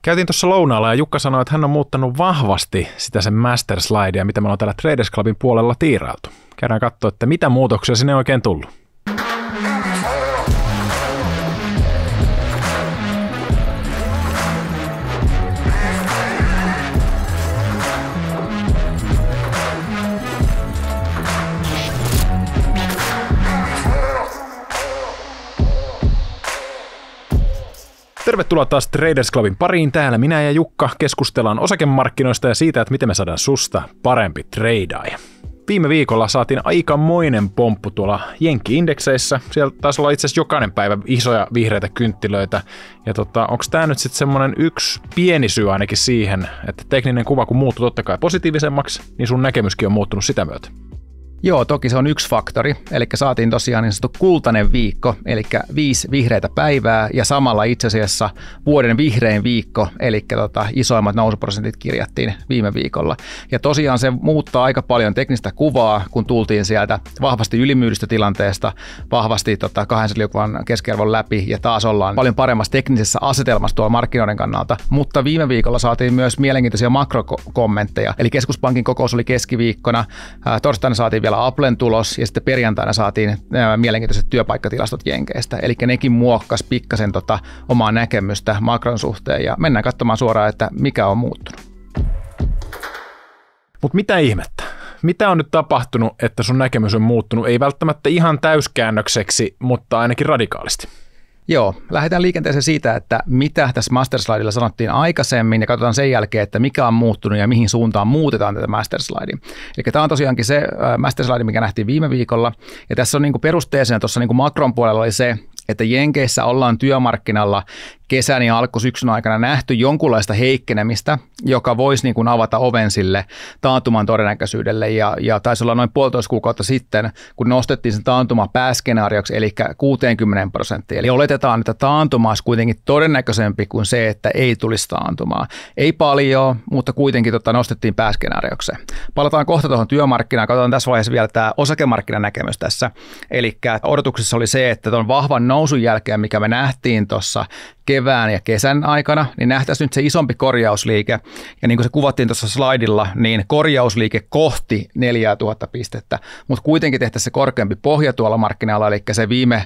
Käytiin tuossa lounaalla ja Jukka sanoi, että hän on muuttanut vahvasti sitä sen master slidea, mitä me ollaan täällä Traders Clubin puolella tiirailtu. Käydään katsoa, että mitä muutoksia sinne on oikein tullut. Tervetuloa taas Traders Clubin pariin. Täällä minä ja Jukka keskustellaan osakemarkkinoista ja siitä, että miten me saadaan susta parempi treidaaja. Viime viikolla saatiin aikamoinen pomppu tuolla Jenkki-indekseissä. Siellä taisi olla itse asiassa jokainen päivä isoja vihreitä kynttilöitä. Ja onko tämä nyt sitten semmoinen yksi pieni syy ainakin siihen, että tekninen kuva kun muuttui totta kai positiivisemmaksi, niin sun näkemyskin on muuttunut sitä myötä? Joo, toki se on yksi faktori, eli saatiin tosiaan niin sanottu kultainen viikko, eli 5 vihreitä päivää ja samalla itse asiassa vuoden vihrein viikko, eli isoimmat nousuprosentit kirjattiin viime viikolla. Ja tosiaan se muuttaa aika paljon teknistä kuvaa, kun tultiin sieltä vahvasti ylimyydystä tilanteesta, vahvasti 200 liukuvan keskiarvon läpi ja taas ollaan paljon paremmassa teknisessä asetelmassa tuolla markkinoiden kannalta, mutta viime viikolla saatiin myös mielenkiintoisia makrokommentteja, eli keskuspankin kokous oli keskiviikkona, torstaina saatiin vielä Applen tulos ja sitten perjantaina saatiin mielenkiintoiset työpaikkatilastot Jenkeistä. Eli nekin muokkasi pikkasen omaa näkemystä makron suhteen ja mennään katsomaan suoraan, että mikä on muuttunut. Mutta mitä ihmettä? Mitä on nyt tapahtunut, että sun näkemys on muuttunut? Ei välttämättä ihan täyskäännökseksi, mutta ainakin radikaalisti. Joo, lähdetään liikenteeseen siitä, että mitä tässä masterslidella sanottiin aikaisemmin ja katsotaan sen jälkeen, että mikä on muuttunut ja mihin suuntaan muutetaan tätä masterslidea. Eli tämä on tosiaankin se masterslide, mikä nähtiin viime viikolla ja tässä on perusteeseen tuossa makron puolella oli se, että Jenkeissä ollaan työmarkkinalla kesän ja alkusyksyn aikana nähty jonkunlaista heikkenemistä, joka voisi avata oven sille taantuman todennäköisyydelle. Ja taisi olla noin 1,5 kuukautta sitten, kun nostettiin sen taantuma pääskenaarioksi, eli 60%. Eli oletetaan, että taantuma olisi kuitenkin todennäköisempi kuin se, että ei tulisi taantumaa. Ei paljon, mutta kuitenkin nostettiin pääskenaarioksi. Palataan kohta tuohon työmarkkinaan. Katsotaan tässä vaiheessa vielä tämä osakemarkkinanäkemys tässä. Eli odotuksessa oli se, että tuon vahvan nousun jälkeen, mikä me nähtiin tuossa kevään ja kesän aikana, niin nähtäisiin nyt se isompi korjausliike. Ja niin kuin se kuvattiin tuossa slaidilla, niin korjausliike kohti 4000 pistettä, mutta kuitenkin tehtäisiin se korkeampi pohja tuolla markkinalla, eli se viime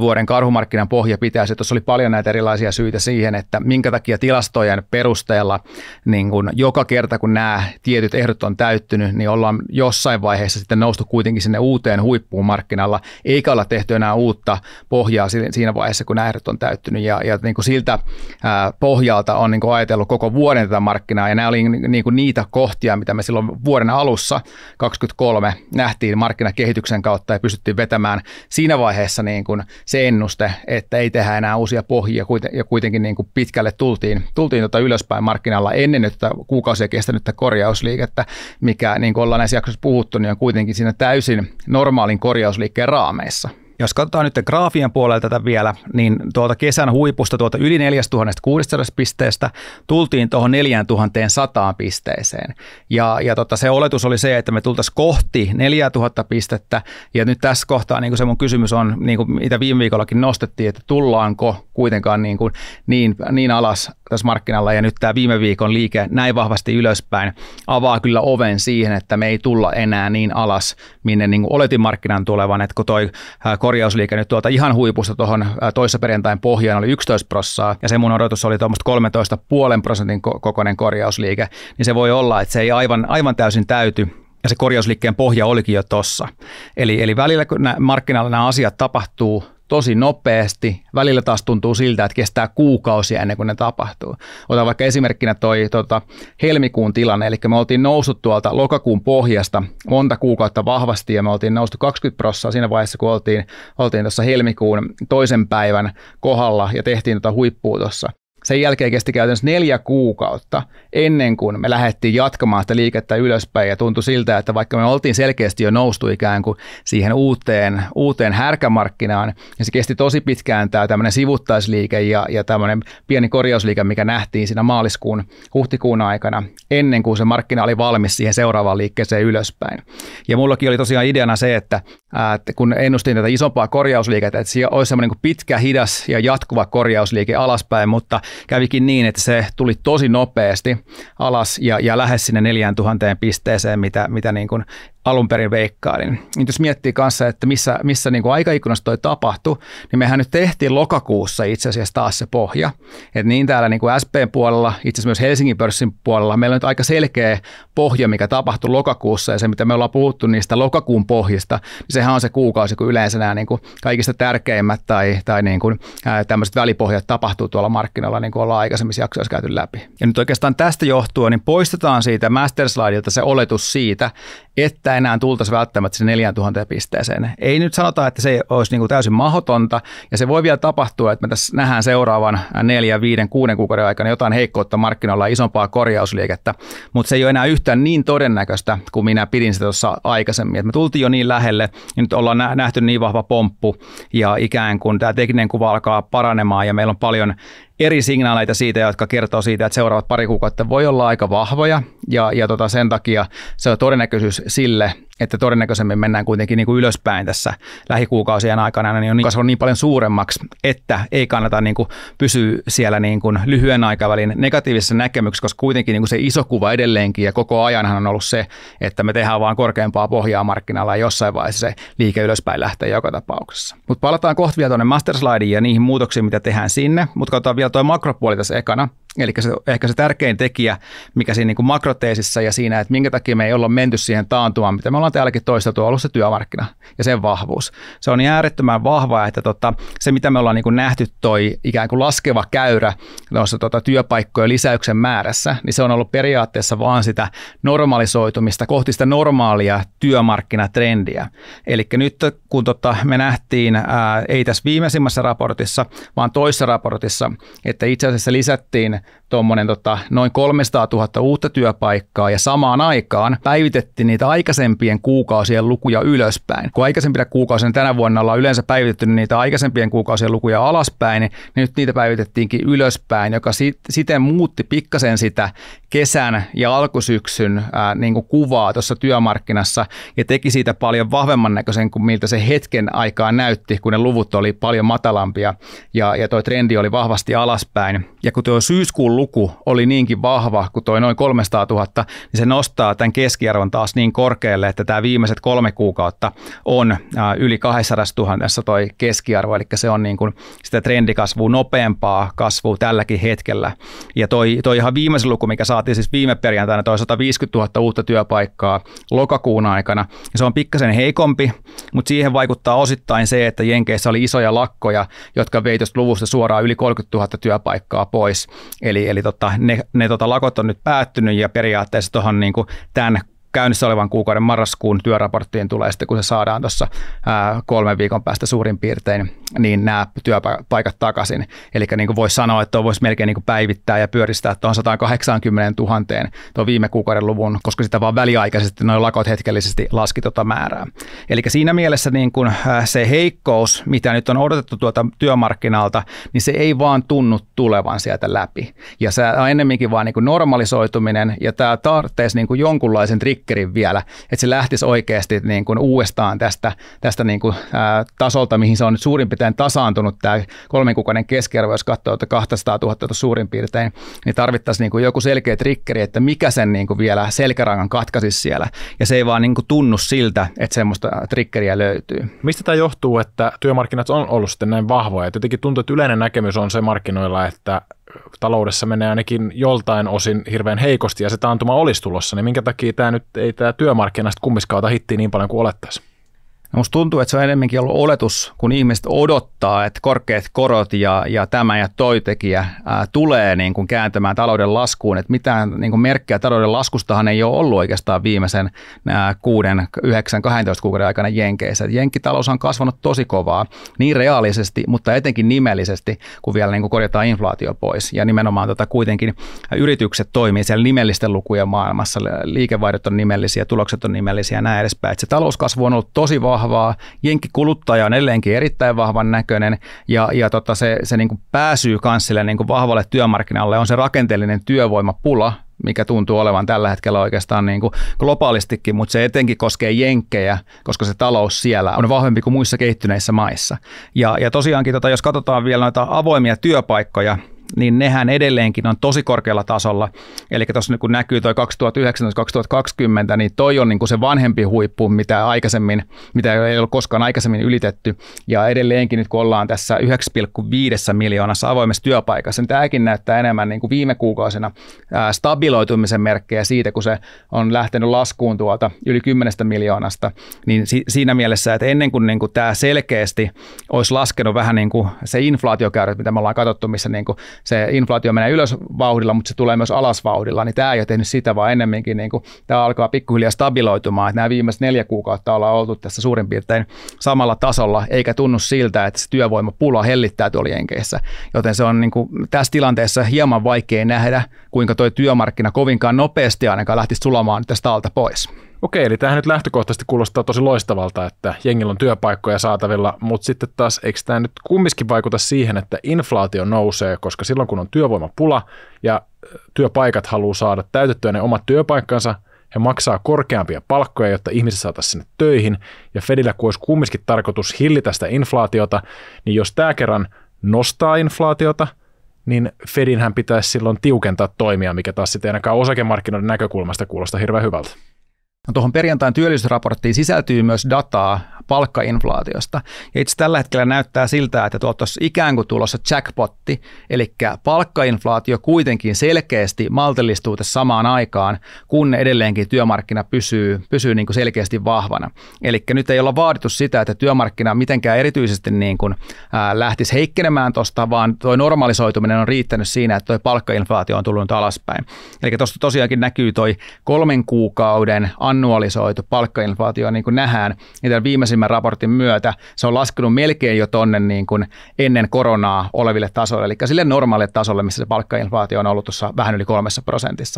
vuoden karhumarkkinan pohja pitäisi. Tuossa oli paljon näitä erilaisia syitä siihen, että minkä takia tilastojen perusteella niin kun joka kerta, kun nämä tietyt ehdot on täyttynyt, niin ollaan jossain vaiheessa sitten noustu kuitenkin sinne uuteen huippuun markkinalla, eikä olla tehty enää uutta pohjaa siinä vaiheessa, kun nämä ehdot on täyttynyt. Ja niin kuin siltä pohjalta on niin kuin ajatellut koko vuoden tätä markkinaa, ja nämä oli niin kuin niitä kohtia, mitä me silloin vuoden alussa 2023 nähtiin markkinakehityksen kautta ja pystyttiin vetämään siinä vaiheessa niin kuin se ennuste, että ei tehdä enää uusia pohjia, ja kuitenkin niin kuin pitkälle tultiin ylöspäin markkinalla ennen nyt kuukausia kestänyttä korjausliikettä, mikä niin kuin ollaan näissä jaksoissa puhuttu, niin on kuitenkin siinä täysin normaalin korjausliikkeen raameissa. Jos katsotaan nyt graafien puolelta tätä vielä, niin tuolta kesän huipusta tuolta yli 4600 pisteestä tultiin tuohon 4100 pisteeseen. Ja se oletus oli se, että me tultaisiin kohti 4000 pistettä, ja nyt tässä kohtaa niin kuin se mun kysymys on, niin kuin mitä viime viikollakin nostettiin, että tullaanko kuitenkaan niin alas tässä markkinalla, ja nyt tämä viime viikon liike näin vahvasti ylöspäin avaa kyllä oven siihen, että me ei tulla enää niin alas, minne niin kuin oletin markkinan tulevan, että kun toi korjausliike nyt tuolta ihan huipusta tuohon toissaperjantain pohjaan oli 11%, ja se mun odotus oli tuommoista 13,5% kokoinen korjausliike, niin se voi olla, että se ei aivan täysin täyty, ja se korjausliikkeen pohja olikin jo tossa. Eli välillä kun markkinalla nämä asiat tapahtuu tosi nopeasti, välillä taas tuntuu siltä, että kestää kuukausia ennen kuin ne tapahtuu. Otan vaikka esimerkkinä toi helmikuun tilanne, eli me oltiin noussut tuolta lokakuun pohjasta monta kuukautta vahvasti, ja me oltiin noustu 20% siinä vaiheessa, kun oltiin tuossa helmikuun toisen päivän kohdalla ja tehtiin huippua tuossa. Sen jälkeen kesti käytännössä 4 kuukautta ennen kuin me lähdettiin jatkamaan sitä liikettä ylöspäin, ja tuntui siltä, että vaikka me oltiin selkeästi jo noustu ikään kuin siihen uuteen härkämarkkinaan, ja se kesti tosi pitkään tämä tämmöinen sivuttaisliike ja tämmöinen pieni korjausliike, mikä nähtiin siinä huhtikuun aikana, ennen kuin se markkina oli valmis siihen seuraavaan liikkeeseen ylöspäin. Ja mullakin oli tosiaan ideana se, että kun ennustin tätä isompaa korjausliikettä, että siellä olisi semmoinen pitkä, hidas ja jatkuva korjausliike alaspäin, mutta kävikin niin, että se tuli tosi nopeasti alas ja lähes sinne 4000 pisteeseen, mitä niin kuin alun perin veikkailin. Niin jos miettii kanssa, että missä niin kuin aikaikkunassa toi tapahtui, niin mehän nyt tehtiin lokakuussa itse asiassa taas se pohja. Et niin täällä niin kuin SP:n puolella, itse asiassa myös Helsingin pörssin puolella, meillä on nyt aika selkeä pohja, mikä tapahtui lokakuussa, ja se, mitä me ollaan puhuttu niistä lokakuun pohjista, niin sehän on se kuukausi, kun yleensä nämä niin kuin kaikista tärkeimmät tai niin kuin, tämmöiset välipohjat tapahtuu tuolla markkinoilla, niin kuin ollaan aikaisemmissa jaksoissa käyty läpi. Ja nyt oikeastaan tästä johtuen, niin poistetaan siitä master slideilta se oletus siitä, että enää tultaisiin välttämättä sinne 4000 pisteeseen. Ei nyt sanota, että se olisi niin kuin täysin mahdotonta, ja se voi vielä tapahtua, että me tässä nähdään seuraavan 4, 5, 6 kuukauden aikana jotain heikkoutta markkinoilla, isompaa korjausliikettä, mutta se ei ole enää yhtään niin todennäköistä, kuin minä pidin sitä tuossa aikaisemmin. Et me tultiin jo niin lähelle, ja nyt ollaan nähty niin vahva pomppu, ja ikään kuin tämä tekninen kuva alkaa paranemaan, ja meillä on paljon eri signaaleita siitä, jotka kertoo siitä, että seuraavat pari kuukautta voi olla aika vahvoja, ja sen takia se on todennäköisyys sille, että todennäköisemmin mennään kuitenkin niin kuin ylöspäin tässä lähikuukausien aikana, niin on kasvanut niin paljon suuremmaksi, että ei kannata niin kuin pysyä siellä niin kuin lyhyen aikavälin negatiivisessa näkemyksessä, koska kuitenkin niin kuin se iso kuva edelleenkin ja koko ajanhan on ollut se, että me tehdään vaan korkeampaa pohjaa markkinalla ja jossain vaiheessa se liike ylöspäin lähtee joka tapauksessa. Mutta palataan kohta vielä tuonne master slideen ja niihin muutoksiin, mitä tehdään sinne, mutta katsotaan vielä tuo makropuoli tässä ekana. Eli ehkä se tärkein tekijä, mikä siinä niin kuin makroteesissä ja siinä, että minkä takia me ei olla menty siihen taantumaan, mitä me ollaan täälläkin toisteltu, on ollut se työmarkkina ja sen vahvuus. Se on äärettömän vahva, että se mitä me ollaan niin kuin nähty toi ikään kuin laskeva käyrä noissa työpaikkojen lisäyksen määrässä, niin se on ollut periaatteessa vaan sitä normalisoitumista kohti sitä normaalia työmarkkinatrendiä. Eli nyt kun me nähtiin, ei tässä viimeisimmässä raportissa, vaan toisessa raportissa, että itse asiassa lisättiin tuommoinen noin 300 000 uutta työpaikkaa ja samaan aikaan päivitettiin niitä aikaisempien kuukausien lukuja ylöspäin. Kun aikaisempina kuukausina tänä vuonna ollaan yleensä päivitetty niitä aikaisempien kuukausien lukuja alaspäin, niin nyt niitä päivitettiinkin ylöspäin, joka siten muutti pikkasen sitä kesän ja alkusyksyn niin kuin kuvaa tuossa työmarkkinassa ja teki siitä paljon vahvemman näköisen kuin miltä se hetken aikaa näytti, kun ne luvut oli paljon matalampia ja tuo trendi oli vahvasti alaspäin. Ja kun tuo syyskuun luku oli niinkin vahva kuin tuo noin 300 000, niin se nostaa tämän keskiarvon taas niin korkealle, että tämä viimeiset 3 kuukautta on yli 200 000 toi keskiarvo, eli se on niin kuin sitä trendikasvua, nopeampaa kasvua tälläkin hetkellä. Ja toi ihan viimeisin luku, mikä saatiin siis viime perjantaina, toi 150 000 uutta työpaikkaa lokakuun aikana, ja se on pikkasen heikompi, mutta siihen vaikuttaa osittain se, että Jenkeissä oli isoja lakkoja, jotka vei tuosta luvusta suoraan yli 30 000 työpaikkaa pois. Eli ne lakot on nyt päättynyt ja periaatteessa tuohon niin kuin tämän käynnissä olevan kuukauden marraskuun työraporttiin tulee sitten, kun se saadaan tuossa 3 viikon päästä suurin piirtein, niin nämä työpaikat takaisin. Eli niin kuin voisi sanoa, että voisi melkein niin kuin päivittää ja pyöristää tuohon 180 000 tuon viime kuukauden luvun, koska sitä vaan väliaikaisesti nuo lakot hetkellisesti laski tuota määrää. Eli siinä mielessä niin kuin se heikkous, mitä nyt on odotettu tuolta työmarkkinalta, niin se ei vaan tunnu tulevan sieltä läpi. Ja se on ennemminkin vaan niin kuin normalisoituminen, ja tämä tarvitsisi niin kuin jonkunlaisen triggerin vielä, että se lähtisi oikeasti niin kuin uudestaan tästä niin kuin, tasolta, mihin se on nyt suurin piirtein tasaantunut tämä 3 kuukauden keskiarvo, jos katsoo, että 200 000 suurin piirtein, niin tarvittaisiin niin kuin joku selkeä triggeri, että mikä sen niin kuin vielä selkärangan katkaisisi siellä. Ja se ei vaan niin kuin tunnu siltä, että semmoista triggeriä löytyy. Mistä tämä johtuu, että työmarkkinat on ollut sitten näin vahvoja? Jotenkin tuntuu, että yleinen näkemys on se markkinoilla, että taloudessa menee ainakin joltain osin hirveän heikosti ja se taantuma olisi tulossa, niin minkä takia tämä työmarkkinasta kumminkaan ota hittiä niin paljon kuin olettaisiin? Musta tuntuu, että se on enemmänkin ollut oletus, kun ihmiset odottaa, että korkeat korot ja tämä ja toi tekijä tulee niin kuin kääntämään talouden laskuun. Että mitään niin kuin merkkejä talouden laskustahan ei ole ollut oikeastaan viimeisen 6, 9, 12 kuukauden aikana Jenkeissä. Jenkkitalous on kasvanut tosi kovaa, niin reaalisesti, mutta etenkin nimellisesti, kun vielä niin kuin korjataan inflaatio pois. Ja nimenomaan kuitenkin yritykset toimii siellä nimellisten lukujen maailmassa. Liikevaihdot on nimellisiä, tulokset on nimellisiä ja näin edespäin. Että se talouskasvu on ollut tosi vahvaa. Jenkkikuluttaja on edelleenkin erittäin vahvan näköinen ja se niin kuin pääsyy kanssille niin kuin vahvalle työmarkkinalle on se rakenteellinen työvoimapula, mikä tuntuu olevan tällä hetkellä oikeastaan niin kuin globaalistikin, mutta se etenkin koskee jenkkejä, koska se talous siellä on vahvempi kuin muissa kehittyneissä maissa. Ja tosiaankin, jos katsotaan vielä noita avoimia työpaikkoja, niin nehän edelleenkin on tosi korkealla tasolla. Eli tuossa kun näkyy toi 2019-2020, niin toi on niin kuin se vanhempi huippu, mitä ei ole koskaan aikaisemmin ylitetty. Ja edelleenkin nyt kun ollaan tässä 9,5 miljoonassa avoimessa työpaikassa, niin tämäkin näyttää enemmän niin kuin viime kuukausina stabiloitumisen merkkejä siitä, kun se on lähtenyt laskuun tuolta yli 10 miljoonasta. Niin siinä mielessä, että ennen kuin niin kuin tämä selkeästi olisi laskenut vähän niin kuin se inflaatiokäyrä, mitä me ollaan katsottu, missä niin kuin se inflaatio menee ylös vauhdilla, mutta se tulee myös alas vauhdilla, niin tämä ei ole tehnyt sitä, vaan ennemminkin niin kuin tämä alkaa pikkuhiljaa stabiloitumaan. Että nämä viimeiset 4 kuukautta ollaan oltu tässä suurin piirtein samalla tasolla, eikä tunnu siltä, että se työvoimapula hellittää tuolla Jenkeissä. Joten se on niin kuin tässä tilanteessa hieman vaikea nähdä, kuinka tuo työmarkkina kovinkaan nopeasti ainakaan lähtisi sulamaan tästä alta pois. Okei, eli tämähän nyt lähtökohtaisesti kuulostaa tosi loistavalta, että jengillä on työpaikkoja saatavilla, mutta sitten taas eikö tämä nyt kumminkin vaikuta siihen, että inflaatio nousee, koska silloin kun on työvoimapula ja työpaikat haluaa saada täytettyä ne omat työpaikkansa, he maksaa korkeampia palkkoja, jotta ihmiset saataisiin sinne töihin, ja Fedillä kun olisi kumminkin tarkoitus hillitä sitä inflaatiota, niin jos tämä kerran nostaa inflaatiota, niin Fedinhän pitäisi silloin tiukentaa toimia, mikä taas sitten ainakaan osakemarkkinoiden näkökulmasta kuulostaa hirveän hyvältä. No, tuohon perjantain työllisyysraporttiin sisältyy myös dataa palkkainflaatiosta. Ja itse tällä hetkellä näyttää siltä, että tuolta olisi ikään kuin tulossa jackpotti, eli palkkainflaatio kuitenkin selkeästi maltillistuu tässä samaan aikaan, kun edelleenkin työmarkkina pysyy niin kuin selkeästi vahvana. Eli nyt ei olla vaadittu sitä, että työmarkkina mitenkään erityisesti niin kuin, lähtisi heikkenemään tuosta, vaan tuo normalisoituminen on riittänyt siinä, että tuo palkkainflaatio on tullut alaspäin. Eli tuosta tosiaankin näkyy tuo 3 kuukauden annualisoitu palkkainflaatio, niin kuin nähdään, niin tämän viimeisimmän raportin myötä se on laskenut melkein jo tuonne niin kuin ennen koronaa oleville tasoille, eli sille normaalille tasolle, missä se palkkainflaatio on ollut tuossa vähän yli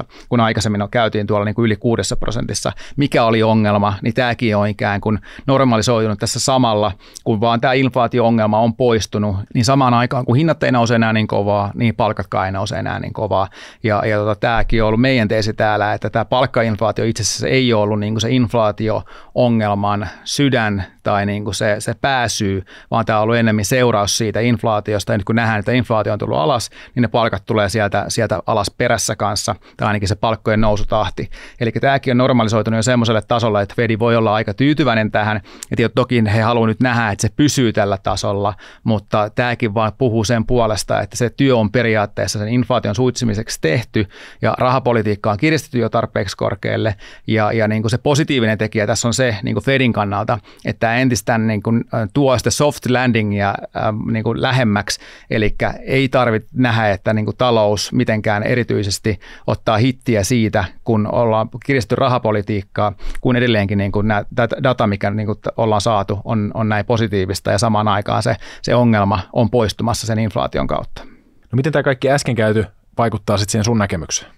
3%, kun aikaisemmin käytiin tuolla niin kuin yli 6%. Mikä oli ongelma, niin tämäkin on ikään kuin normalisoitunut tässä samalla, kun vaan tämä inflaatio-ongelma on poistunut, niin samaan aikaan, kun hinnat ei nouse enää niin kovaa, niin palkatkaan ei nouse enää niin kovaa. Ja tämäkin on ollut meidän teesi täällä, että tämä palkkainflaatio itse asiassa ei ole ollut niin kuin se inflaatio-ongelman sydän tai niin kuin se pääsyy, vaan tämä on ollut enemmän seuraus siitä inflaatiosta. Ja nyt kun nähdään, että inflaatio on tullut alas, niin ne palkat tulee sieltä alas perässä kanssa, tai ainakin se palkkojen nousutahti. Eli tämäkin on normalisoitunut jo semmoiselle tasolle, että Fed voi olla aika tyytyväinen tähän. Ja toki he haluavat nyt nähdä, että se pysyy tällä tasolla, mutta tämäkin vaan puhuu sen puolesta, että se työ on periaatteessa sen inflaation suitsimiseksi tehty, ja rahapolitiikka on kiristetty jo tarpeeksi korkealle, ja niin kuin se positiivinen tekijä tässä on se niin kuin Fedin kannalta, että entistä niin kuin tuo sitä soft landingia niin kuin lähemmäksi, eli ei tarvitse nähdä, että niin kuin talous mitenkään erityisesti ottaa hittiä siitä, kun ollaan kiristetty rahapolitiikkaa, kun edelleenkin niin kuin data, mikä niin kuin ollaan saatu, on näin positiivista, ja samaan aikaan se ongelma on poistumassa sen inflaation kautta. No miten tämä kaikki äsken käyty vaikuttaa sitten siihen sun näkemykseen?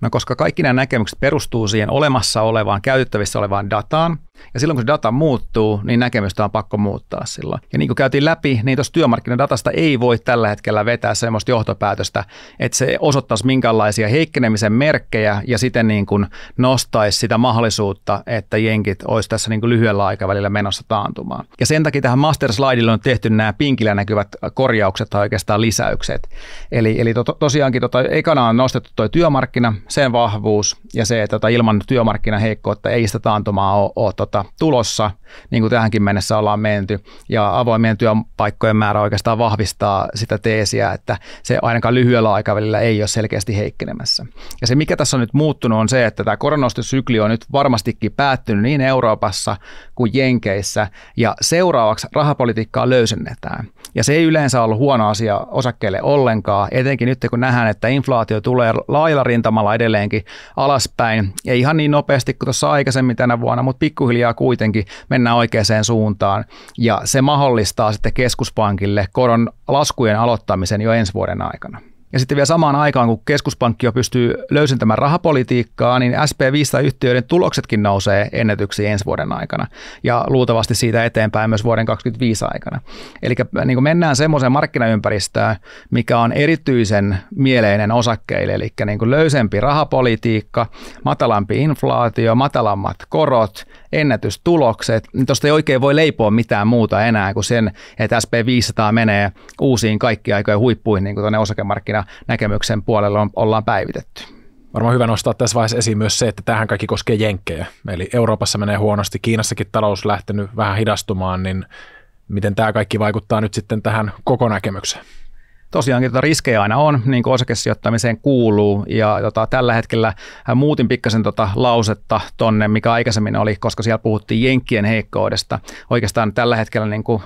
No koska kaikki nämä näkemykset perustuu siihen olemassa olevaan, käytettävissä olevaan dataan, ja silloin kun se data muuttuu, niin näkemystä on pakko muuttaa silloin. Ja niin kuin käytiin läpi, niin tuosta työmarkkinadatasta ei voi tällä hetkellä vetää semmoista johtopäätöstä, että se osoittaisi minkälaisia heikkenemisen merkkejä ja siten niin kuin nostaisi sitä mahdollisuutta, että jenkit olisi tässä niin kuin lyhyellä aikavälillä menossa taantumaan. Ja sen takia tähän master slidelle on tehty nämä pinkillä näkyvät korjaukset tai oikeastaan lisäykset. Eli tosiaankin ekana on nostettu tuo työmarkkina, sen vahvuus ja se, että ilman työmarkkinaheikkoutta ei sitä taantumaa ole tulossa, niin kuin tähänkin mennessä ollaan menty, ja avoimien työpaikkojen määrä oikeastaan vahvistaa sitä teesiä, että se ainakaan lyhyellä aikavälillä ei ole selkeästi heikkenemässä. Ja se, mikä tässä on nyt muuttunut, on se, että tämä koronastysykli on nyt varmastikin päättynyt niin Euroopassa kuin Jenkeissä, ja seuraavaksi rahapolitiikkaa löysennetään. Ja se ei yleensä ollut huono asia osakkeille ollenkaan, etenkin nyt kun nähdään, että inflaatio tulee laajalla rintamalla edelleenkin alaspäin, ei ihan niin nopeasti kuin tuossa aikaisemmin tänä vuonna, mutta pikkuhiljaa kuitenkin mennään oikeaan suuntaan, ja se mahdollistaa sitten keskuspankille koron laskujen aloittamisen jo ensi vuoden aikana. Ja sitten vielä samaan aikaan, kun keskuspankki jo pystyy löysentämään rahapolitiikkaa, niin SP500-yhtiöiden tuloksetkin nousee ennätyksiin ensi vuoden aikana ja luultavasti siitä eteenpäin myös vuoden 2025 aikana. Eli niin kuin mennään semmoiseen markkinaympäristöön, mikä on erityisen mieleinen osakkeille, eli niin kuin löysempi rahapolitiikka, matalampi inflaatio, matalammat korot, ennätystulokset, niin tuosta ei oikein voi leipoa mitään muuta enää kuin sen, että SP500 menee uusiin kaikkien aikojen huippuihin, niin kuin tuonne osakemarkkinanäkemyksen puolella ollaan päivitetty. Varmaan hyvä nostaa tässä vaiheessa esiin myös se, että tämähän kaikki koskee jenkkejä. Eli Euroopassa menee huonosti, Kiinassakin talous lähtenyt vähän hidastumaan, niin miten tämä kaikki vaikuttaa nyt sitten tähän koko näkemykseen? Tosiaankin riskejä aina on, niin kuin osakesijoittamiseen kuuluu, ja tällä hetkellä muutin pikkasen lausetta tonne, mikä aikaisemmin oli, koska siellä puhuttiin jenkkien heikkoudesta. Oikeastaan tällä hetkellä, niin kuin,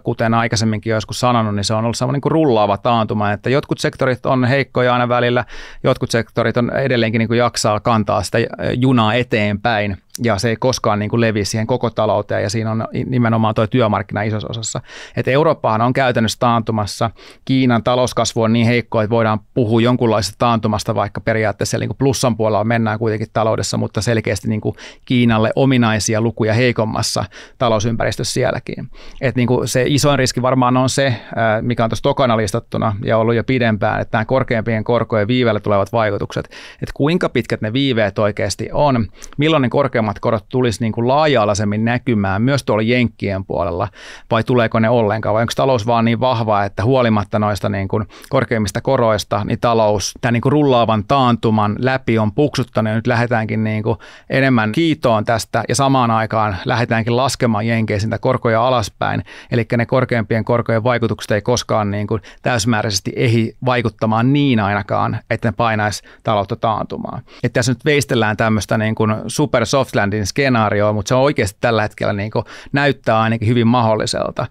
kuten aikaisemminkin joskus sanonut, niin se on ollut sellainen niin kuin rullaava taantuma, että jotkut sektorit on heikkoja aina välillä, jotkut sektorit on edelleenkin niin kuin jaksaa kantaa sitä junaa eteenpäin, ja se ei koskaan niin kuin levi siihen koko talouteen, ja siinä on nimenomaan tuo työmarkkina isossa osassa. Että Eurooppahan on käytännössä taantumassa, Kiinan talouskasvu on niin heikko, että voidaan puhua jonkunlaisesta taantumasta, vaikka periaatteessa niin kuin plussan puolella mennään kuitenkin taloudessa, mutta selkeästi niin kuin Kiinalle ominaisia lukuja heikommassa talousympäristössä sielläkin. Että niin kuin se isoin riski varmaan on se, mikä on tuossa tokana listattuna ja ollut jo pidempään, että nämä korkeampien korkojen viiveellä tulevat vaikutukset, että kuinka pitkät ne viiveet oikeasti on, milloin ne korkeammat korot tulisi niin kuin laaja-alaisemmin näkymään myös tuolla jenkkien puolella, vai tuleeko ne ollenkaan, vai onko talous vaan niin vahva, että huolimatta noista niin kuin korkeimmista koroista, niin talous tämän niin kuin rullaavan taantuman läpi on puksuttanut, ja nyt lähdetäänkin niin kuin enemmän kiitoon tästä, ja samaan aikaan lähdetäänkin laskemaan jenkeisin korkoja alaspäin, eli ne korkeimpien korkojen vaikutukset ei koskaan niin kuin täysimääräisesti ehdi vaikuttamaan niin ainakaan, että ne painaisi taloutta taantumaan. Että tässä nyt veistellään tämmöistä niin kuin super soft landing skenaarioa, mutta se on oikeasti tällä hetkellä niin kuin näyttää ainakin hyvin mahdolliselta.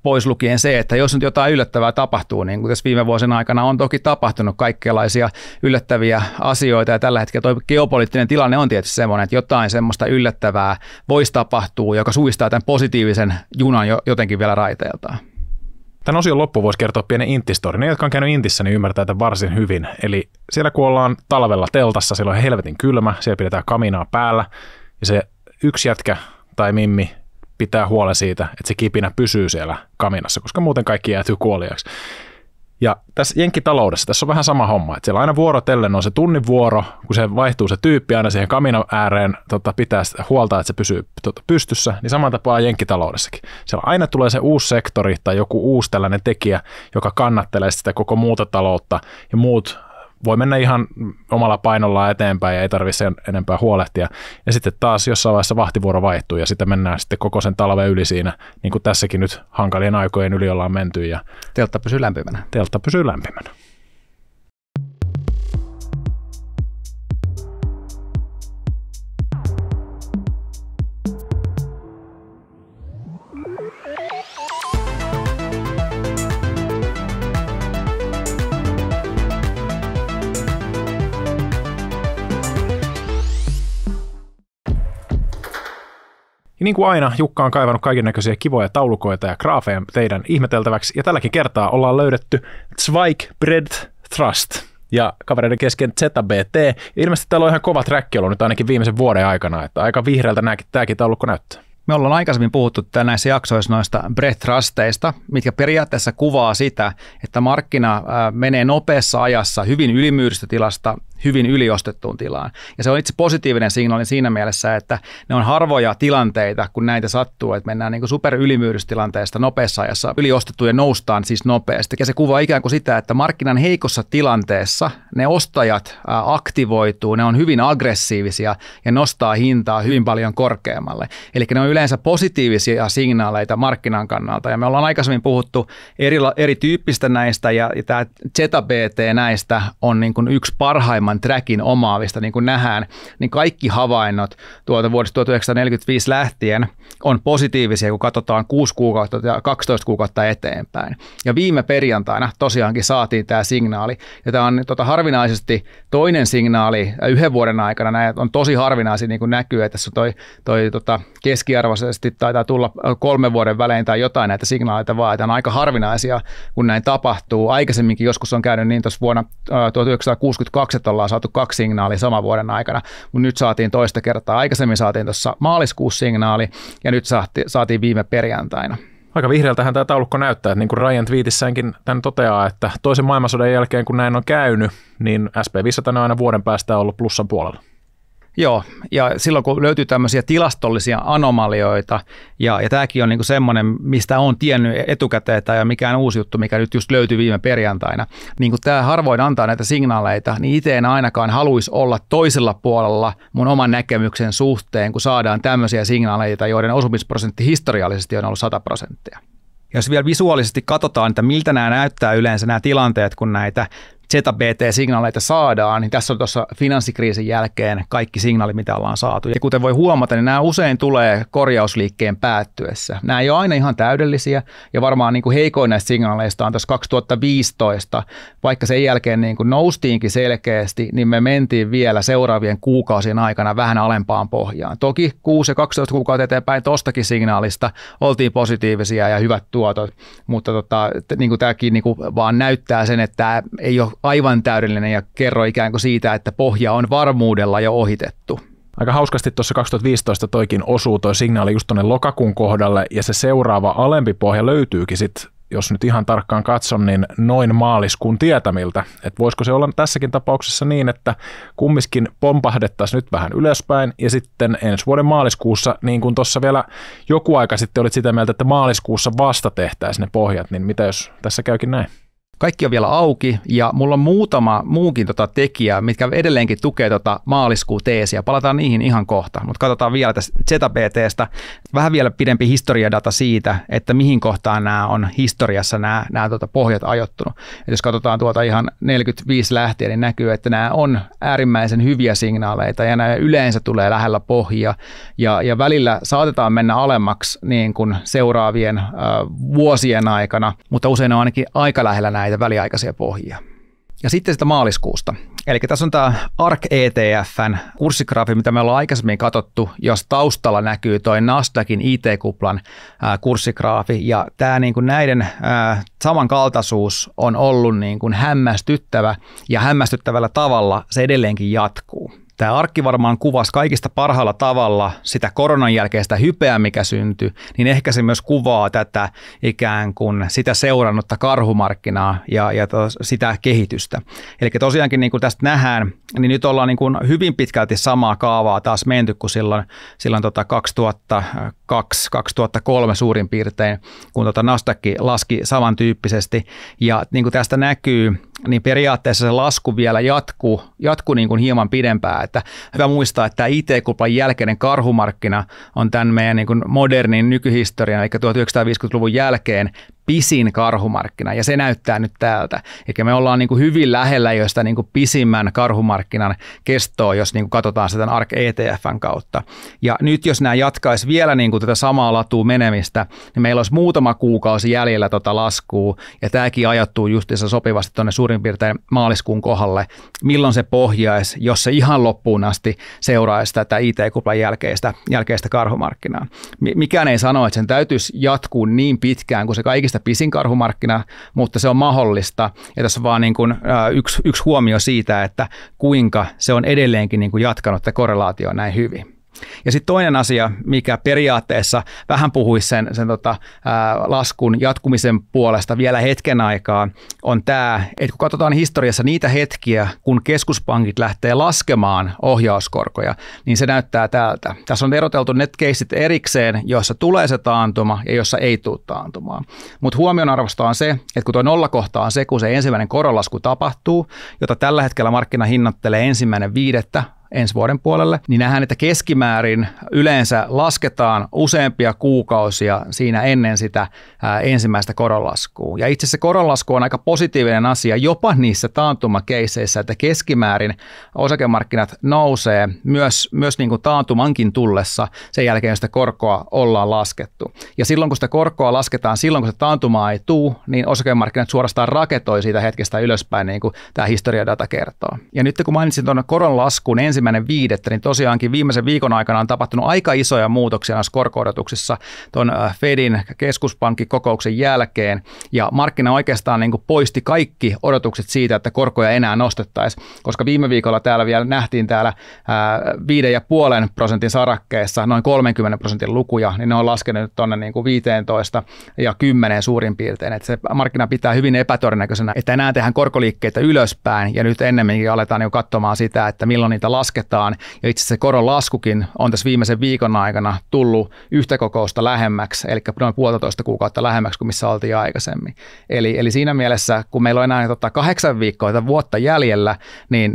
Pois lukien se, että jos nyt jotain yllättävää tapahtuu, niin kuin tässä viime vuosien aikana on toki tapahtunut kaikenlaisia yllättäviä asioita, ja tällä hetkellä tuo geopoliittinen tilanne on tietysti semmoinen, että jotain semmoista yllättävää voisi tapahtua, joka suistaa tämän positiivisen junan jotenkin vielä raiteiltaan. Tämän osion loppu voisi kertoa pienen intistori. Ne, jotka on käynyt Intissä, niin ymmärtää tämän varsin hyvin. Eli siellä kun ollaan talvella teltassa, siellä on helvetin kylmä, siellä pidetään kaminaa päällä, ja se yksi jätkä tai mimmi pitää huolen siitä, että se kipinä pysyy siellä kaminassa, koska muuten kaikki jäätyy kuoliaksi. Ja tässä jenkkitaloudessa tässä on vähän sama homma, että siellä aina vuorotellen on se tunnin vuoro, kun se vaihtuu se tyyppi aina siihen kaminan ääreen, pitää huolta, että se pysyy pystyssä, niin saman tapaa jenkkitaloudessakin. Siellä aina tulee se uusi sektori tai joku uusi tällainen tekijä, joka kannattelee sitä koko muuta taloutta, ja muut voi mennä ihan omalla painollaan eteenpäin ja ei tarvitse sen enempää huolehtia. Ja sitten taas jossain vaiheessa vahtivuoro vaihtuu ja sitten mennään sitten koko sen talven yli siinä, niin kuin tässäkin nyt hankalien aikojen yli ollaan menty. Ja teltta pysyy lämpimänä. Teltta pysyy lämpimänä. Ja niin kuin aina, Jukka on kaivannut kaikennäköisiä kivoja taulukoita ja graafeja teidän ihmeteltäväksi, ja tälläkin kertaa ollaan löydetty Zweig Bread Trust ja kavereiden kesken ZBT. Ja ilmeisesti täällä on ihan kova träkki ollut nyt ainakin viimeisen vuoden aikana, että aika vihreältä tämäkin taulukko näyttää. Me ollaan aikaisemmin puhuttu näissä jaksoissa noista bread trusteista, mitkä periaatteessa kuvaa sitä, että markkina menee nopeassa ajassa hyvin ylimyydystä tilasta hyvin yliostettuun tilaan. Ja se on itse positiivinen signaali siinä mielessä, että ne on harvoja tilanteita, kun näitä sattuu, että mennään niin kuin superylimyydystilanteesta nopeassa ajassa yliostettuun ja noustaan siis nopeasti. Ja se kuvaa ikään kuin sitä, että markkinan heikossa tilanteessa ne ostajat aktivoituu, ne on hyvin aggressiivisia ja nostaa hintaa hyvin paljon korkeammalle. Eli ne on yleensä positiivisia signaaleita markkinan kannalta. Ja me ollaan aikaisemmin puhuttu eri tyyppistä näistä, ja tämä ZBT näistä on niin kuin yksi parhaimman trackin omaavista, niin kuin nähdään, niin kaikki havainnot tuolta vuodesta 1945 lähtien on positiivisia, kun katsotaan 6 kuukautta ja 12 kuukautta eteenpäin. Ja viime perjantaina tosiaankin saatiin tämä signaali, ja tämä on harvinaisesti toinen signaali yhden vuoden aikana. Nämä on tosi harvinaisia, niin kuin näkyy, että tässä on toi keskiarvoisesti taitaa tulla 3 vuoden välein tai jotain näitä signaaleita vaan, että on aika harvinaisia, kun näin tapahtuu. Aikaisemminkin joskus on käynyt niin tuossa vuonna 1962, että ollaan saatu 2 signaalia saman vuoden aikana, mutta nyt saatiin toista kertaa. Aikaisemmin saatiin tuossa maaliskuussa signaali, ja nyt saatiin viime perjantaina. Aika vihreältähän tämä taulukko näyttää, että niin kuin Ryan tweetissäänkin tämän toteaa, että toisen maailmansodan jälkeen, kun näin on käynyt, niin SP500 on aina vuoden päästä ollut plussan puolella. Joo, ja silloin kun löytyy tämmöisiä tilastollisia anomalioita, ja tämäkin on niinku semmoinen, mistä on tiennyt etukäteen, tai mikään uusi juttu, mikä nyt just löytyi viime perjantaina, niin kun tämä harvoin antaa näitä signaaleita, niin itse en ainakaan haluaisi olla toisella puolella mun oman näkemyksen suhteen, kun saadaan tämmöisiä signaaleita, joiden osumisprosentti historiallisesti on ollut 100%. Jos vielä visuaalisesti katsotaan, että miltä nämä näyttää yleensä nämä tilanteet, kun näitä ZBT-signaaleita saadaan, niin tässä on tuossa finanssikriisin jälkeen kaikki signaalit, mitä ollaan saatu. Ja kuten voi huomata, niin nämä usein tulee korjausliikkeen päättyessä. Nämä ei ole aina ihan täydellisiä, ja varmaan niin kuin heikoin näistä signaaleista on tuossa 2015, vaikka sen jälkeen niin kuin noustiinkin selkeästi, niin me mentiin vielä seuraavien kuukausien aikana vähän alempaan pohjaan. Toki 6 ja 12 kuukautta eteenpäin tuostakin signaalista oltiin positiivisia ja hyvät tuotot, mutta niin kuin tämäkin niin kuin vaan näyttää sen, että tämä ei ole aivan täydellinen ja kerro ikään kuin siitä, että pohja on varmuudella jo ohitettu. Aika hauskasti tuossa 2015 toikin osuu toi signaali just tuonne lokakuun kohdalle, ja se seuraava alempi pohja löytyykin sitten, jos nyt ihan tarkkaan katson, niin noin maaliskuun tietämiltä. Että voisiko se olla tässäkin tapauksessa niin, että kumminkin pompahdettaisiin nyt vähän ylöspäin, ja sitten ensi vuoden maaliskuussa, niin kuin tuossa vielä joku aika sitten olit sitä mieltä, että maaliskuussa vasta tehtäisiin ne pohjat, niin mitä jos tässä käykin näin? Kaikki on vielä auki, ja mulla on muutama muukin tekijä, mitkä edelleenkin tukee maaliskuun teesiä. Palataan niihin ihan kohta, mutta katsotaan vielä tästä ZBT:stä. Vähän vielä pidempi historiadata siitä, että mihin kohtaan nämä on historiassa nämä pohjat ajoittunut. Et jos katsotaan ihan 45 lähtien, niin näkyy, että nämä on äärimmäisen hyviä signaaleita, ja nämä yleensä tulee lähellä pohjia, ja välillä saatetaan mennä alemmaksi niin kuin seuraavien vuosien aikana, mutta usein on ainakin aika lähellä näitä väliaikaisia pohjia. Ja sitten sitä maaliskuusta. Eli tässä on tämä ARK-ETF:n kurssigraafi, mitä me ollaan aikaisemmin katsottu, jos taustalla näkyy toi Nasdaqin IT-kuplan kurssigraafi. Ja tämä niin kuin näiden samankaltaisuus on ollut niin kuin hämmästyttävä, ja hämmästyttävällä tavalla se edelleenkin jatkuu. Tämä arkki varmaan kuvasi kaikista parhaalla tavalla sitä koronan jälkeistä hypeä, mikä syntyi, niin ehkä se myös kuvaa tätä ikään kuin sitä seurannutta karhumarkkinaa ja sitä kehitystä. Eli tosiaankin niin kuin tästä nähdään, niin nyt ollaan niin kuin hyvin pitkälti samaa kaavaa taas menty kuin silloin 2002-2003 suurin piirtein, kun Nasdaq laski samantyyppisesti. Ja niin kuin tästä näkyy, niin periaatteessa se lasku vielä jatkuu niin kuin hieman pidempään. Että hyvä muistaa, että tämä IT-kuplan jälkeinen karhumarkkina on tämän meidän niin kuin modernin nykyhistorian, eli 1950-luvun jälkeen pisin karhumarkkina, ja se näyttää nyt täältä. Eli me ollaan niin kuin hyvin lähellä jo sitä niin kuin pisimmän karhumarkkinan kestoa, jos niin kuin katsotaan sitä ARK-ETF:n kautta. Ja nyt jos nämä jatkaisi vielä niin kuin tätä samaa latua menemistä, niin meillä olisi muutama kuukausi jäljellä laskua, ja tämäkin ajoittuu justiinsa sopivasti tuonne suurin piirtein maaliskuun kohdalle, milloin se pohjaisi, jos se ihan loppuun asti seuraisi tätä IT-kuplan jälkeistä karhumarkkinaa. Mikään ei sano, että sen täytyisi jatkuu niin pitkään kuin se kaikista pisin karhumarkkina, mutta se on mahdollista. Ja tässä on vaan niin kuin, yksi huomio siitä, että kuinka se on edelleenkin niin kuin jatkanut tätä korrelaatioa näin hyvin. Ja sitten toinen asia, mikä periaatteessa vähän puhuisi sen laskun jatkumisen puolesta vielä hetken aikaa, on tämä, että kun katsotaan historiassa niitä hetkiä, kun keskuspankit lähtee laskemaan ohjauskorkoja, niin se näyttää täältä. Tässä on eroteltu ne keissit erikseen, joissa tulee se taantuma ja jossa ei tule taantumaa. Mutta huomionarvoista on se, että kun tuo nollakohta on se, kun se ensimmäinen koronlasku tapahtuu, jota tällä hetkellä markkina hinnoittelee 1.5. ensi vuoden puolelle, niin nähdään, että keskimäärin yleensä lasketaan useampia kuukausia siinä ennen sitä ensimmäistä koronlaskua. Ja itse asiassa koronlasku on aika positiivinen asia jopa niissä taantumakeisseissä, että keskimäärin osakemarkkinat nousee myös niin kuin taantumankin tullessa sen jälkeen, kun sitä korkoa ollaan laskettu. Ja silloin, kun sitä korkoa lasketaan, silloin kun se taantumaa ei tule, niin osakemarkkinat suorastaan raketoi siitä hetkestä ylöspäin, niin kuin tämä historiadata kertoo. Ja nyt kun mainitsin tuon koronlaskun 1.5., niin tosiaankin viimeisen viikon aikana on tapahtunut aika isoja muutoksia näissä korko-odotuksissa tuon Fedin keskuspankkikokouksen jälkeen, ja markkina oikeastaan niin kuin poisti kaikki odotukset siitä, että korkoja enää nostettaisiin, koska viime viikolla täällä vielä nähtiin 5,5% sarakkeessa noin 30% lukuja, niin ne on laskenut tuonne niin kuin 15 ja 10 suurin piirtein, että se markkina pitää hyvin epätodennäköisenä, että enää tehdään korkoliikkeitä ylöspäin, ja nyt ennemminkin aletaan niin katsomaan sitä, että milloin niitä lasketaan lasketaan. Ja itse asiassa se koron laskukin on tässä viimeisen viikon aikana tullut yhtä kokousta lähemmäksi, eli noin 1,5 kuukautta lähemmäksi kuin missä oltiin aikaisemmin. Eli siinä mielessä, kun meillä on enää 8 viikkoa vuotta jäljellä, niin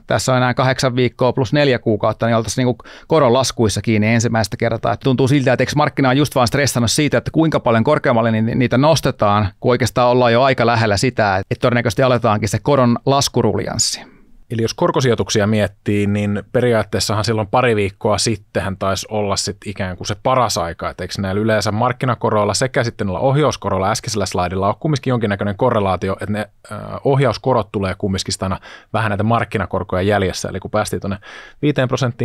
tässä on enää 8 viikkoa plus 4 kuukautta, niin oltaisiin niin koron laskuissa kiinni ensimmäistä kertaa. Että tuntuu siltä, että eikö markkina on just vaan stressannut siitä, että kuinka paljon korkeammalle niitä nostetaan, kun oikeastaan ollaan jo aika lähellä sitä, että todennäköisesti aletaankin se koron laskuruljanssi. Eli jos korkosijoituksia miettii, niin periaatteessahan silloin pari viikkoa sittenhän taisi olla sitten ikään kuin se paras aika, että eikö näillä yleensä markkinakoroilla sekä sitten ohjauskoroilla äskeisellä slaidilla on kumminkin jonkinnäköinen korrelaatio, että ne ohjauskorot tulee kumminkin aina vähän näitä markkinakorkoja jäljessä, eli kun päästiin tuonne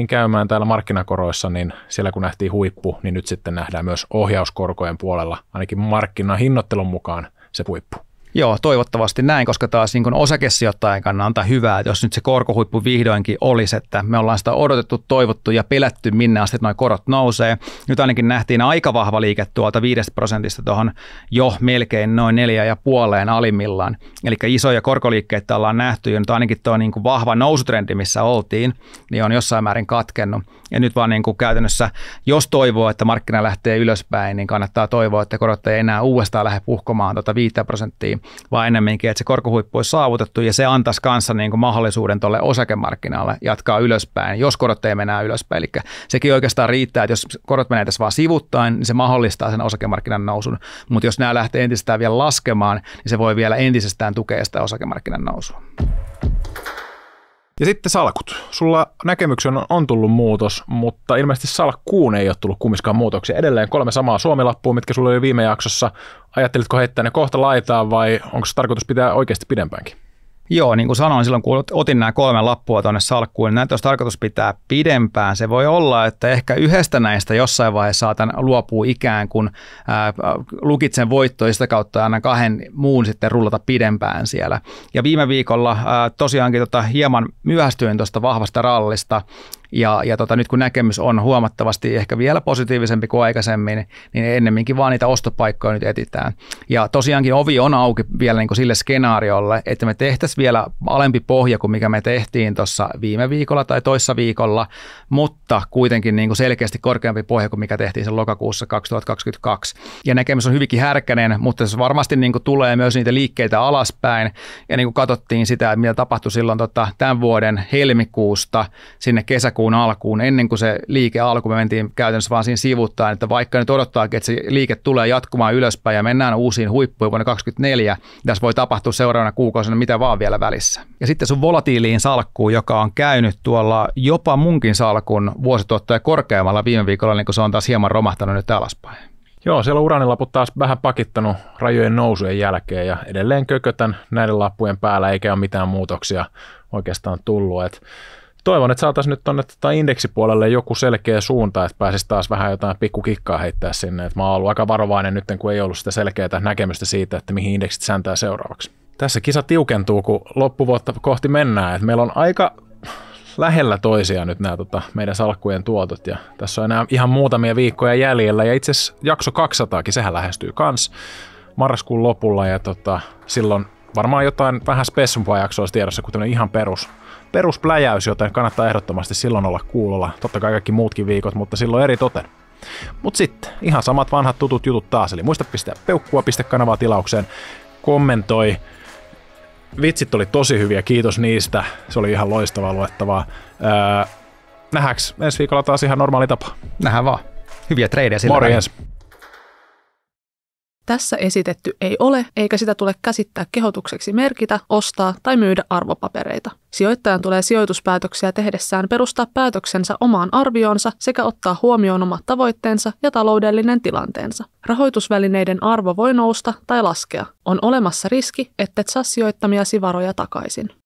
5% käymään täällä markkinakoroissa, niin siellä kun nähtiin huippu, niin nyt sitten nähdään myös ohjauskorkojen puolella, ainakin markkinahinnoittelun mukaan se huippu. Joo, toivottavasti näin, koska taas niin osakesijoittajan kannalta hyvä, että jos nyt se korkohuippu vihdoinkin olisi, että me ollaan sitä odotettu, toivottu ja pelätty, minne asti nuo korot nousee. Nyt ainakin nähtiin aika vahva liike tuolta 5% tuohon jo melkein noin 4,5 alimmillaan. Eli isoja korkoliikkeitä ollaan nähty, ja nyt ainakin tuo niin kuin vahva nousutrendi, missä oltiin, niin on jossain määrin katkennut. Ja nyt vaan niin kuin käytännössä, jos toivoo, että markkina lähtee ylöspäin, niin kannattaa toivoa, että korot ei enää uudestaan lähde puhkomaan 5%, vaan ennemminkin, että se korkohuippu olisi saavutettu ja se antaisi kanssa niin kuin mahdollisuuden tuolle osakemarkkinalle jatkaa ylöspäin, jos korot ei mennä ylöspäin. Eli sekin oikeastaan riittää, että jos korot menee tässä vaan sivuttain, niin se mahdollistaa sen osakemarkkinan nousun. Mutta jos nämä lähtee entisestään vielä laskemaan, niin se voi vielä entisestään tukea sitä osakemarkkinan nousua. Ja sitten salkut. Sulla näkemyksen on tullut muutos, mutta ilmeisesti salkkuun ei ole tullut kumminkaan muutoksia. Edelleen 3 samaa Suomi-lappua, mitkä sulla oli viime jaksossa. Ajattelitko heittää ne kohta laitaan vai onko se tarkoitus pitää oikeasti pidempäänkin? Joo, niin kuin sanoin silloin, kun otin nämä 3 lappua tuonne salkkuun, niin näitä olisi tarkoitus pitää pidempään. Se voi olla, että ehkä yhdestä näistä jossain vaiheessa saatan luopua ikään kuin lukitsen voittoa ja sitä kautta aina 2 muun sitten rullata pidempään siellä. Ja viime viikolla tosiaankin hieman myöhästyin tuosta vahvasta rallista. Ja nyt kun näkemys on huomattavasti ehkä vielä positiivisempi kuin aikaisemmin, niin ennemminkin vaan niitä ostopaikkoja nyt etsitään. Ja tosiaankin ovi on auki vielä niin kuin sille skenaariolle, että me tehtäisiin vielä alempi pohja kuin mikä me tehtiin tuossa viime viikolla tai toissa viikolla, mutta kuitenkin niin kuin selkeästi korkeampi pohja kuin mikä tehtiin sen lokakuussa 2022. Ja näkemys on hyvinkin härkäinen, mutta se varmasti niin kuin tulee myös niitä liikkeitä alaspäin. Ja niin kuin katsottiin sitä, että mitä tapahtui silloin tämän vuoden helmikuusta sinne kesäkuun alkuun, ennen kuin se liike alkoi, me mentiin käytännössä vaan siinä sivuttain, että vaikka nyt odottaakin, että se liike tulee jatkumaan ylöspäin ja mennään uusiin huippuihin vuonna 2024, tässä voi tapahtua seuraavana kuukausina mitä vaan vielä välissä. Ja sitten sun volatiiliin salkkuun, joka on käynyt tuolla jopa munkin salkun vuosituottoja korkeammalla viime viikolla, niin kun se on taas hieman romahtanut nyt alaspäin. Joo, siellä on uraanilaput taas vähän pakittanut rajojen nousujen jälkeen ja edelleen kökötän näiden lappujen päällä, eikä ole mitään muutoksia oikeastaan tullut. Toivon, että saataisiin nyt tuonne indeksipuolelle joku selkeä suunta, että pääsisi taas vähän jotain pikkukikkaa heittää sinne. Että mä oon ollut aika varovainen nyt, kun ei ollut sitä selkeää näkemystä siitä, että mihin indeksit sääntää seuraavaksi. Tässä kisa tiukentuu, kun loppuvuotta kohti mennään. Että meillä on aika lähellä toisiaan nyt nämä meidän salkkujen tuotot. Ja tässä on enää ihan muutamia viikkoja jäljellä. Ja itse asiassa jakso 200kin, sehän lähestyy kans marraskuun lopulla. Ja silloin varmaan jotain vähän spessumpaa jaksoa tiedossa, kuin tämmöinen ihan peruspläjäys, joten kannattaa ehdottomasti silloin olla kuulolla. Totta kai kaikki muutkin viikot, mutta silloin eri toten. Mutta sitten ihan samat vanhat tutut jutut taas, eli muista pistää peukkua, pistä kanavaa tilaukseen, kommentoi. Vitsit oli tosi hyviä, kiitos niistä. Se oli ihan loistavaa luettavaa. Nähdäänkö ensi viikolla taas ihan normaali tapa? Nähdään vaan. Hyviä treidejä sillä Morjens. Tässä esitetty ei ole, eikä sitä tule käsittää kehotukseksi merkitä, ostaa tai myydä arvopapereita. Sijoittajan tulee sijoituspäätöksiä tehdessään perustaa päätöksensä omaan arvioonsa sekä ottaa huomioon omat tavoitteensa ja taloudellinen tilanteensa. Rahoitusvälineiden arvo voi nousta tai laskea. On olemassa riski, ettet saa sijoittamiasi varoja takaisin.